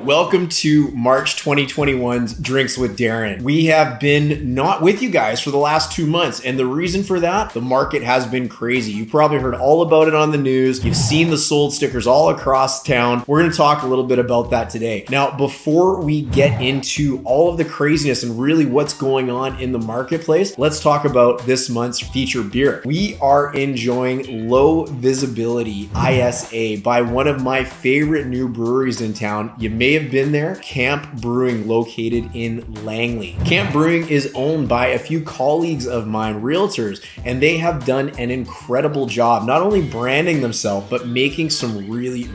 Welcome to March 2021's Drinks with Darren. We have been not with you guys for the last 2 months, and the reason for that, the market has been crazy. You've probably heard all about it on the news. You've seen the sold stickers all across town. We're going to talk a little bit about that today. Now, before we get into all of the craziness and really what's going on in the marketplace, let's talk about this month's featured beer. We are enjoying Low Visibility ISA by one of my favorite new breweries in town. You may have been there, Camp Brewing, located in Langley. Camp Brewing is owned by a few colleagues of mine, realtors, and they have done an incredible job, not only branding themselves, but making some really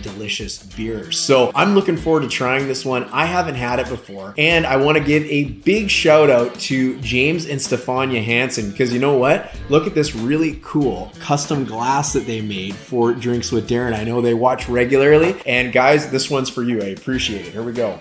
delicious beers. So I'm looking forward to trying this one. I haven't had it before, and I want to give a big shout out to James and Stefania Hansen, because you know what? Look at this really cool custom glass that they made for Drinks with Darren. I know they watch regularly, and guys, this one's for you. I appreciate it. Here we go.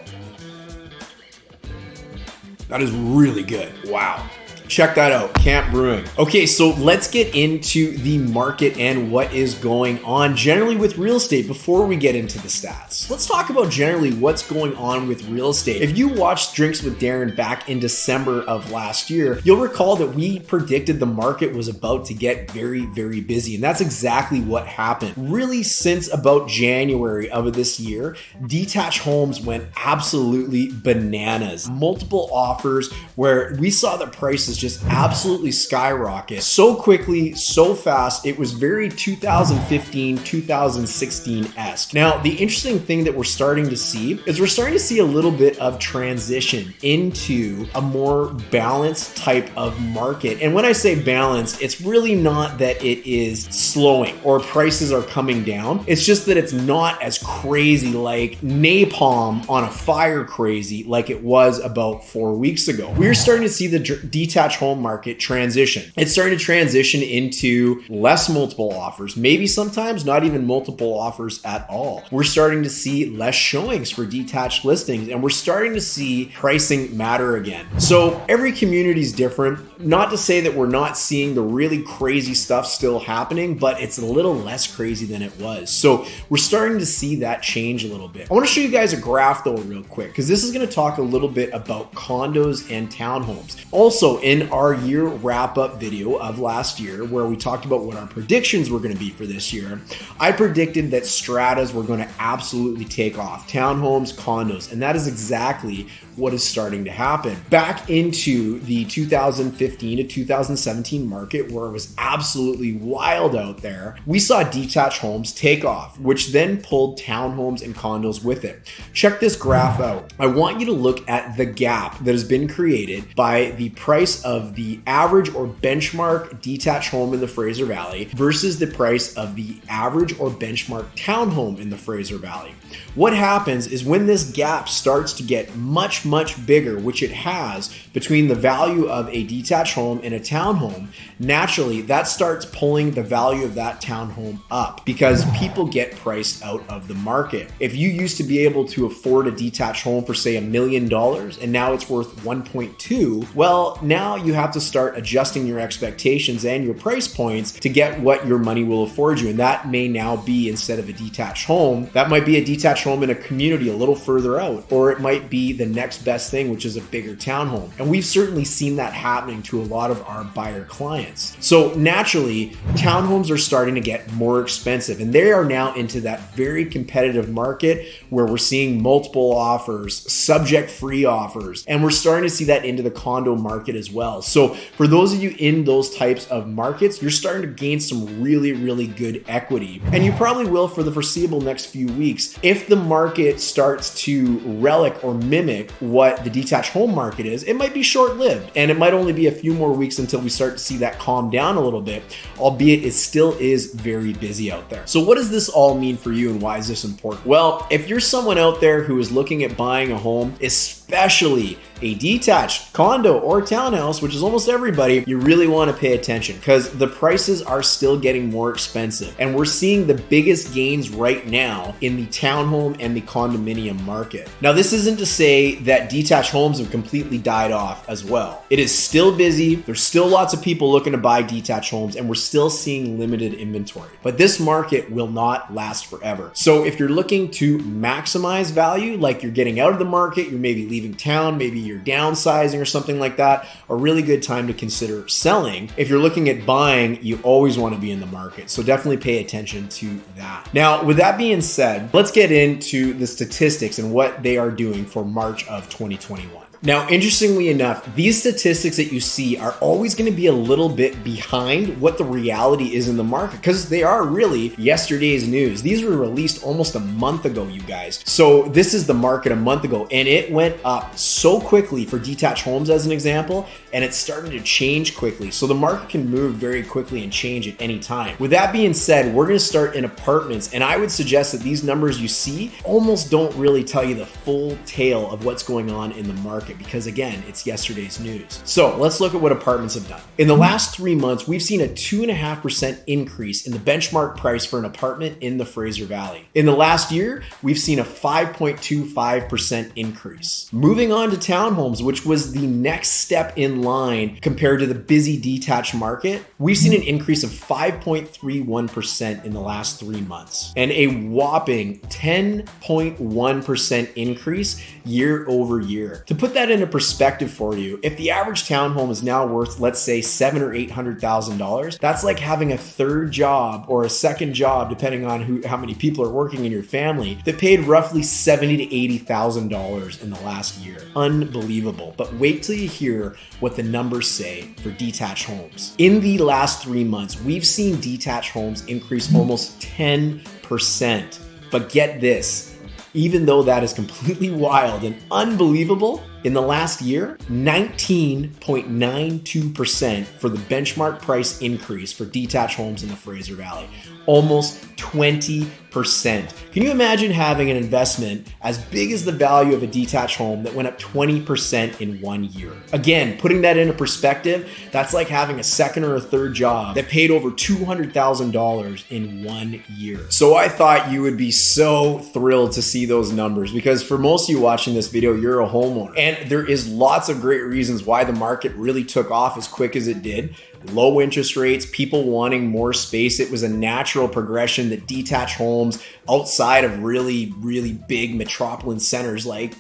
That is really good. Wow. Check that out, Camp Brewing. Okay, so let's get into the market and what is going on generally with real estate before we get into the stats. Let's talk about generally what's going on with real estate. If you watched Drinks with Darren back in December of last year, you'll recall that we predicted the market was about to get very busy, and that's exactly what happened. Really, since about January of this year, detached homes went absolutely bananas. Multiple offers where we saw the prices just absolutely skyrocket so quickly, so fast. It was very 2015, 2016-esque. Now, the interesting thing that we're starting to see is we're starting to see a little bit of transition into a more balanced type of market. And when I say balanced, it's really not that it is slowing or prices are coming down. It's just that it's not as crazy like napalm on a fire crazy like it was about 4 weeks ago. We're starting to see the detached home market transition. It's starting to transition into less multiple offers, maybe sometimes not even multiple offers at all. We're starting to see less showings for detached listings, and we're starting to see pricing matter again. So every community is different. Not to say that we're not seeing the really crazy stuff still happening, but it's a little less crazy than it was. So we're starting to see that change a little bit. I want to show you guys a graph though real quick, because this is going to talk a little bit about condos and townhomes. Also, in our year wrap-up video of last year, where we talked about what our predictions were going to be for this year, I predicted that stratas were going to absolutely take off. Townhomes, condos, and that is exactly what is starting to happen. Back into the 2015 to 2017 market, where it was absolutely wild out there, we saw detached homes take off, which then pulled townhomes and condos with it. Check this graph out. I want you to look at the gap that has been created by the price of the average or benchmark detached home in the Fraser Valley versus the price of the average or benchmark townhome in the Fraser Valley. What happens is when this gap starts to get much bigger, which it has, between the value of a detached home and a townhome, naturally that starts pulling the value of that townhome up because people get priced out of the market. If you used to be able to afford a detached home for say $1 million and now it's worth 1.2, well, now you have to start adjusting your expectations and your price points to get what your money will afford you. And that may now be, instead of a detached home, that might be a detached home in a community a little further out, or it might be the next best thing, which is a bigger townhome. And we've certainly seen that happening to a lot of our buyer clients. So naturally, townhomes are starting to get more expensive, and they are now into that very competitive market where we're seeing multiple offers, subject-free offers, and we're starting to see that into the condo market as well. So for those of you in those types of markets, you're starting to gain some really good equity, and you probably will for the foreseeable next few weeks. If the market starts to relic or mimic what the detached home market is, it might be short-lived, and it might only be a few more weeks until we start to see that calm down a little bit, albeit it still is very busy out there. So what does this all mean for you, and why is this important? Well, if you're someone out there who is looking at buying a home, especially a detached condo or townhouse, which is almost everybody, you really want to pay attention because the prices are still getting more expensive. And we're seeing the biggest gains right now in the townhome and the condominium market. Now, this isn't to say that detached homes have completely died off as well. It is still busy. There's still lots of people looking to buy detached homes, and we're still seeing limited inventory. But this market will not last forever. So if you're looking to maximize value, like you're getting out of the market, you're maybe leaving town, maybe you're downsizing or something like that, a really good time to consider selling. If you're looking at buying, you always want to be in the market. So definitely pay attention to that. Now, with that being said, let's get into the statistics and what they are doing for March of 2021. Now, interestingly enough, these statistics that you see are always going to be a little bit behind what the reality is in the market because they are really yesterday's news. These were released almost a month ago, you guys. So this is the market a month ago, and it went up so quickly for detached homes as an example, and it's starting to change quickly. So the market can move very quickly and change at any time. With that being said, we're going to start in apartments, and I would suggest that these numbers you see almost don't really tell you the full tale of what's going on in the market, because again, it's yesterday's news. So let's look at what apartments have done. In the last 3 months, we've seen a 2.5% increase in the benchmark price for an apartment in the Fraser Valley. In the last year, we've seen a 5.25% increase. Moving on to townhomes, which was the next step in line compared to the busy detached market, we've seen an increase of 5.31% in the last 3 months and a whopping 10.1% increase year over year. To put that into perspective for you, if the average townhome is now worth, let's say, $700,000 or $800,000, that's like having a third job or a second job, depending on how many people are working in your family, that paid roughly $70,000 to $80,000 in the last year. Unbelievable. But wait till you hear what the numbers say for detached homes. In the last 3 months, we've seen detached homes increase almost 10%. But get this, even though that is completely wild and unbelievable, in the last year, 19.92% for the benchmark price increase for detached homes in the Fraser Valley. Almost 20%. Can you imagine having an investment as big as the value of a detached home that went up 20% in 1 year? Again, putting that into perspective, that's like having a second or a third job that paid over $200,000 in 1 year. So I thought you would be so thrilled to see those numbers because for most of you watching this video, you're a homeowner. And there is lots of great reasons why the market really took off as quick as it did. Low interest rates, people wanting more space. It was a natural progression that detached homes outside of really, really big metropolis centers like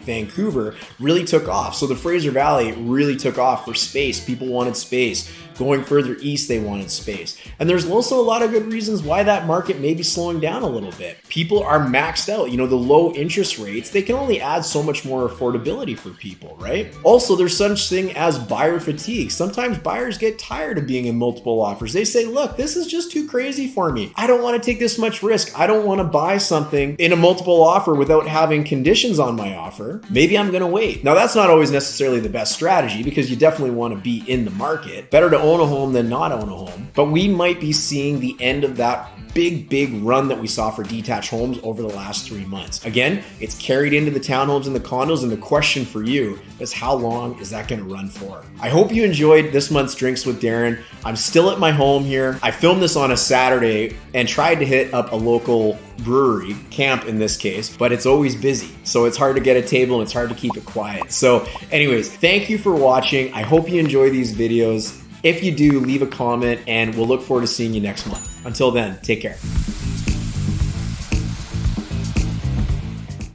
Vancouver really took off. So the Fraser Valley really took off for space. People wanted space. Going further east, they wanted space. And there's also a lot of good reasons why that market may be slowing down a little bit. People are maxed out. You know, the low interest rates, they can only add so much more affordability for people, right? Also, there's such thing as buyer fatigue. Sometimes buyers get tired of being in multiple offers. They say, look, this is just too crazy for me. I don't want to take this much risk. I don't want to buy something in a multiple offer without having conditions on my offer. Maybe I'm going to wait. Now, that's not always necessarily the best strategy because you definitely want to be in the market. Better to own a home than not own a home. But we might be seeing the end of that big run that we saw for detached homes over the last 3 months. Again, it's carried into the townhomes and the condos, and the question for you is how long is that going to run for? I hope you enjoyed this month's Drinks with Darren. I'm still at my home here. I filmed this on a Saturday and tried to hit up a local brewery, camp in this case, but it's always busy. So it's hard to get a table and it's hard to keep it quiet. So anyways, thank you for watching. I hope you enjoy these videos. If you do, leave a comment and we'll look forward to seeing you next month. Until then, take care.